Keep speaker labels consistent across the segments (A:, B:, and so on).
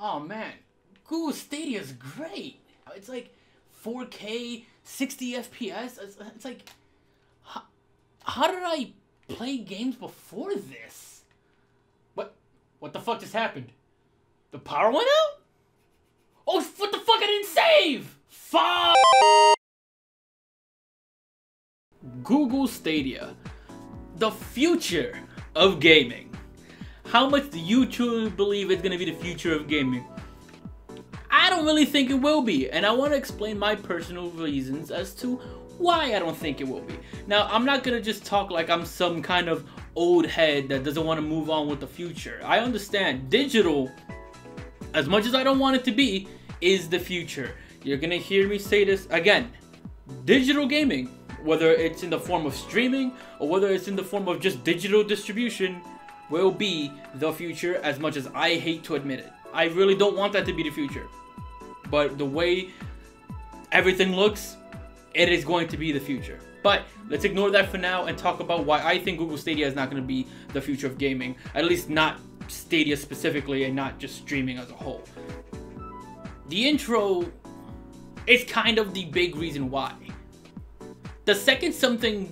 A: Oh man, Google Stadia is great. It's like 4K, 60 FPS. It's like, how did I play games before this? What the fuck just happened? The power went out? Oh, what the fuck? I didn't save! Fuck! Google Stadia. The future of gaming. How much do you truly believe it's going to be the future of gaming? I don't really think it will be, and I want to explain my personal reasons as to why I don't think it will be. Now, I'm not going to just talk like I'm some kind of old head that doesn't want to move on with the future. I understand digital, as much as I don't want it to be, is the future. You're going to hear me say this again. Digital gaming, whether it's in the form of streaming or whether it's in the form of just digital distribution, will be the future, as much as I hate to admit it. I really don't want that to be the future. But the way everything looks, it is going to be the future. But let's ignore that for now and talk about why I think Google Stadia is not going to be the future of gaming. At least not Stadia specifically and not just streaming as a whole. The intro is kind of the big reason why. The second something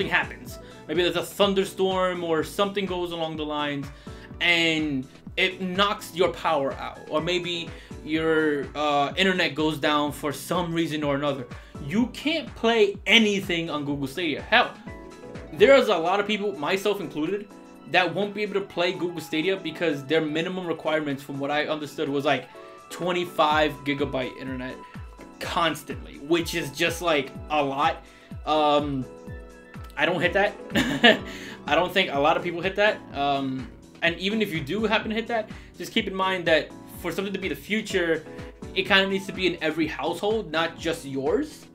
A: happens, maybe there's a thunderstorm or something goes along the lines and it knocks your power out, or maybe your internet goes down for some reason or another, you can't play anything on Google Stadia. Hell, there's a lot of people, myself included, that won't be able to play Google Stadia because their minimum requirements, from what I understood, was like 25 gigabyte internet constantly, which is just like a lot. I don't hit that. I don't think a lot of people hit that. And even if you do happen to hit that, just keep in mind that for something to be the future, it kind of needs to be in every household, not just yours.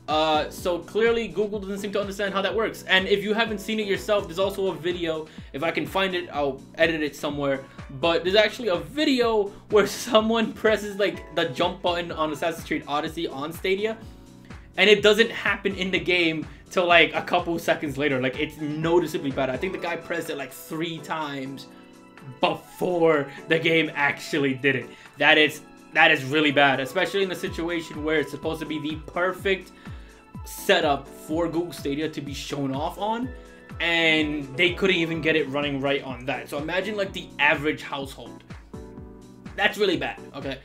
A: So clearly Google doesn't seem to understand how that works. And if you haven't seen it yourself, there's also a video. If I can find it, I'll edit it somewhere. But there's actually a video where someone presses like the jump button on Assassin's Creed Odyssey on Stadia, and it doesn't happen in the game till like a couple seconds later. Like, it's noticeably bad. I think the guy pressed it like 3 times before the game actually did it. That is really bad, especially in a situation where it's supposed to be the perfect setup for Google Stadia to be shown off on, and they couldn't even get it running right on that. So imagine like the average household. That's really bad. Okay.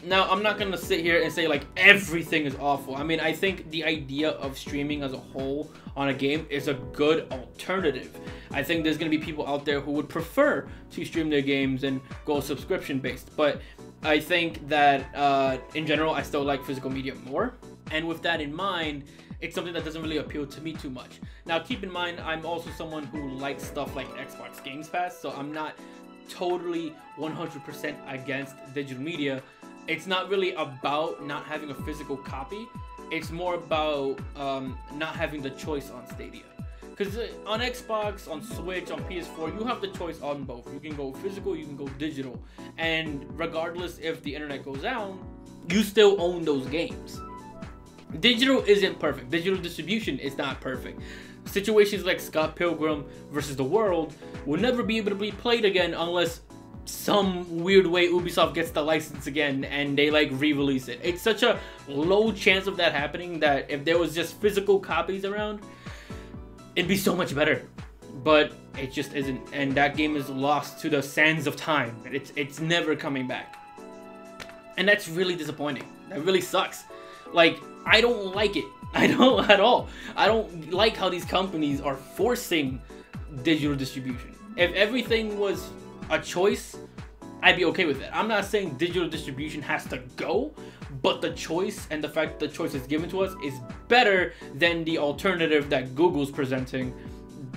A: Now I'm not gonna sit here and say like everything is awful. I mean, I think the idea of streaming as a whole on a game is a good alternative. I think there's gonna be people out there who would prefer to stream their games and go subscription based, but I think that in general I still like physical media more. And with that in mind, it's something that doesn't really appeal to me too much. Now keep in mind, I'm also someone who likes stuff like Xbox Games Pass, so I'm not totally 100% against digital media. It's not really about not having a physical copy. It's more about not having the choice on Stadia. Because on Xbox, on Switch, on PS4, you have the choice on both. You can go physical, you can go digital. And regardless if the internet goes down, you still own those games. Digital isn't perfect. Digital distribution is not perfect. Situations like Scott Pilgrim versus the World will never be able to be played again unless some weird way Ubisoft gets the license again and they like re-release it. It's such a low chance of that happening that if there was just physical copies around, it'd be so much better. But it just isn't, and that game is lost to the sands of time. It's never coming back, and that's really disappointing. That really sucks. Like, I don't like it. I don't at all. I don't like how these companies are forcing digital distribution. If everything was a choice, I'd be okay with it. I'm not saying digital distribution has to go, but the choice and the fact that the choice is given to us is better than the alternative that Google's presenting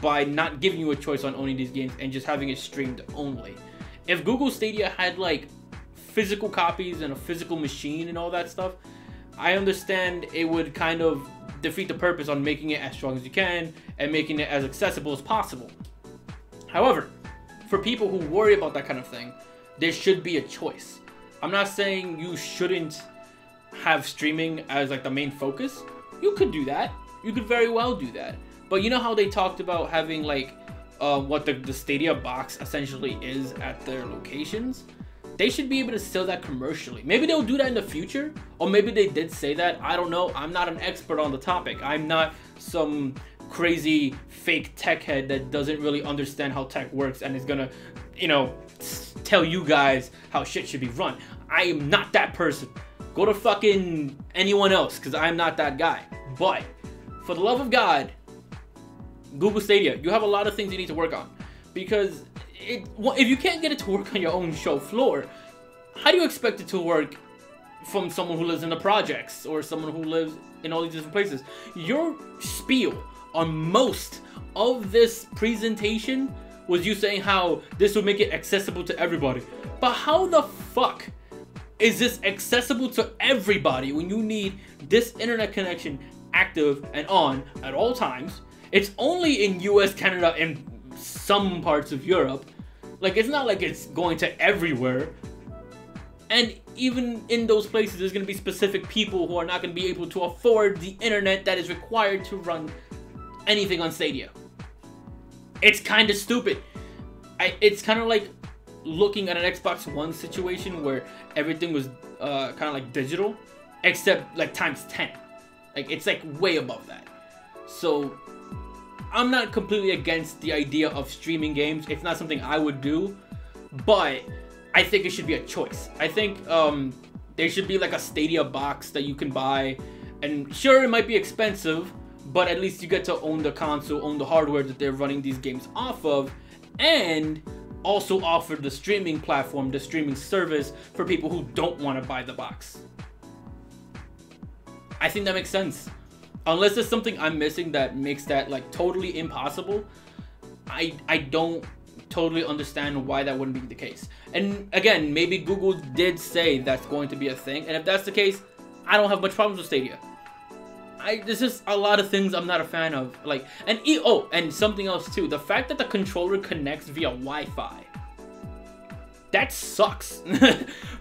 A: by not giving you a choice on owning these games and just having it streamed only. If Google Stadia had like physical copies and a physical machine and all that stuff, I understand it would kind of defeat the purpose on making it as strong as you can and making it as accessible as possible. However, for people who worry about that kind of thing, there should be a choice. I'm not saying you shouldn't have streaming as like the main focus. You could do that. You could very well do that. But you know how they talked about having like what the Stadia box essentially is at their locations? they should be able to sell that commercially. Maybe they'll do that in the future, or maybe they did say that. I don't know. I'm not an expert on the topic. I'm not some crazy fake tech head that doesn't really understand how tech works and is gonna, you know, tell you guys how shit should be run. I am not that person. Go to fucking anyone else, because I'm not that guy. But for the love of God, Google Stadia, you have a lot of things you need to work on, because if you can't get it to work on your own show floor, how do you expect it to work from someone who lives in the projects or someone who lives in all these different places? Your spiel on most of this presentation was you saying how this would make it accessible to everybody. But how the fuck is this accessible to everybody when you need this internet connection active and on at all times? It's only in US, Canada, and some parts of Europe. Like, it's not like it's going to everywhere. And even in those places, there's going to be specific people who are not going to be able to afford the internet that is required to run anything on Stadia. It's kind of stupid. It's kind of like looking at an Xbox One situation where everything was kind of like digital, except like times 10. Like, it's like way above that. So I'm not completely against the idea of streaming games. It's not something I would do, but I think it should be a choice. I think there should be like a Stadia box that you can buy, and sure, it might be expensive, but at least you get to own the console, own the hardware that they're running these games off of, and also offer the streaming platform, the streaming service for people who don't want to buy the box. I think that makes sense. Unless there's something I'm missing that makes that like totally impossible, I don't totally understand why that wouldn't be the case. And again, maybe Google did say that's going to be a thing, and if that's the case, I don't have much problems with Stadia. There's just a lot of things I'm not a fan of. Like, and something else too. The fact that the controller connects via Wi-Fi. That sucks.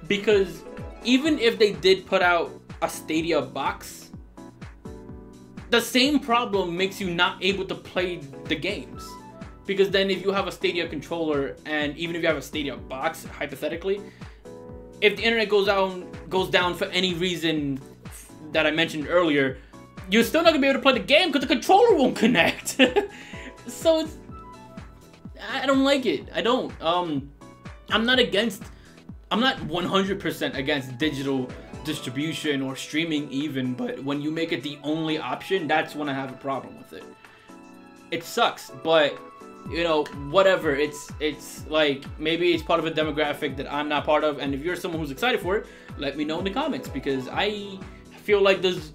A: Because even if they did put out a Stadia box, the same problem makes you not able to play the games. Because then if you have a Stadia controller, and even if you have a Stadia box, hypothetically, if the internet goes down for any reason that I mentioned earlier, you're still not gonna be able to play the game because the controller won't connect. So I don't like it. I don't. I'm not 100% against digital distribution or streaming even, but when you make it the only option, that's when I have a problem with it. It sucks, but you know, whatever. It's like, maybe it's part of a demographic that I'm not part of, and if you're someone who's excited for it, let me know in the comments, because I feel like there's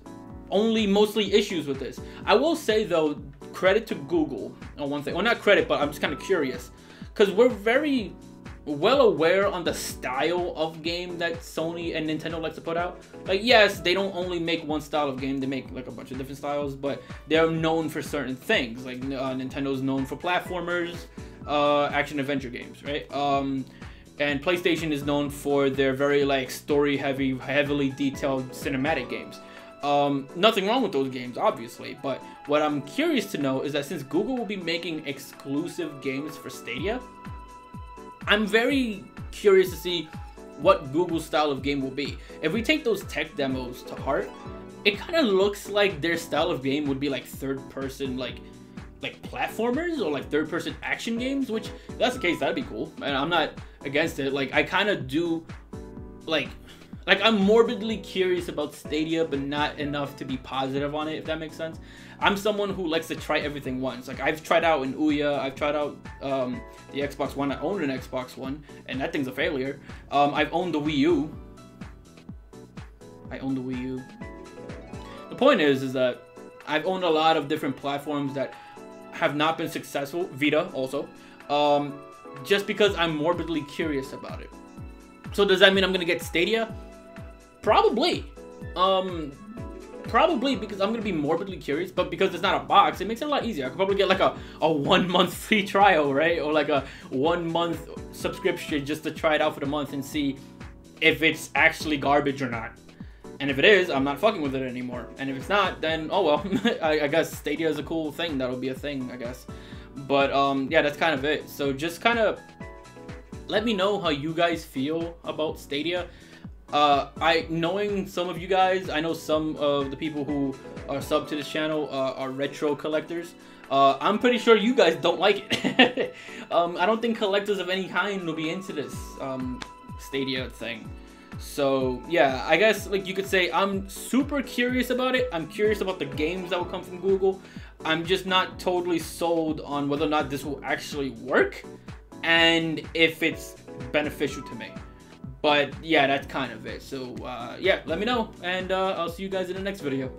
A: only mostly issues with this. I will say though, credit to Google on one thing. Well, not credit, but I'm just kind of curious, because we're very well aware on the style of game that Sony and Nintendo like to put out. Like, yes, they don't only make one style of game, they make like a bunch of different styles, but they're known for certain things. Like Nintendo's known for platformers, action adventure games, right? And PlayStation is known for their very like story heavy, heavily detailed cinematic games. Nothing wrong with those games, obviously, but what I'm curious to know is that since Google will be making exclusive games for Stadia, I'm very curious to see what Google's style of game will be. If we take those tech demos to heart, it kind of looks like their style of game would be like third-person, like platformers or like third-person action games. Which, if that's the case, that'd be cool, and I'm not against it. Like, I kind of do, like I'm morbidly curious about Stadia, but not enough to be positive on it, if that makes sense. I'm someone who likes to try everything once. Like, I've tried out an Ouya, I've tried out the Xbox One. I owned an Xbox One, and that thing's a failure. I've owned the Wii U. The point is that I've owned a lot of different platforms that have not been successful. Vita also. Just because I'm morbidly curious about it. So does that mean I'm gonna get Stadia? Probably. Probably, because I'm gonna be morbidly curious, but because it's not a box, it makes it a lot easier. I could probably get like a 1 month free trial, right? Or like a 1 month subscription just to try it out for the month and see if it's actually garbage or not. And if it is, I'm not fucking with it anymore. And if it's not, then oh well. I guess Stadia is a cool thing. That'll be a thing, I guess. But yeah, that's kind of it. So just kind of let me know how you guys feel about Stadia. Knowing some of you guys, I know some of the people who are subbed to this channel are retro collectors. I'm pretty sure you guys don't like it. I don't think collectors of any kind will be into this Stadia thing. So yeah, I guess like you could say I'm super curious about it. I'm curious about the games that will come from Google. I'm just not totally sold on whether or not this will actually work and if it's beneficial to me. But yeah, that's kind of it. So yeah, let me know, and I'll see you guys in the next video.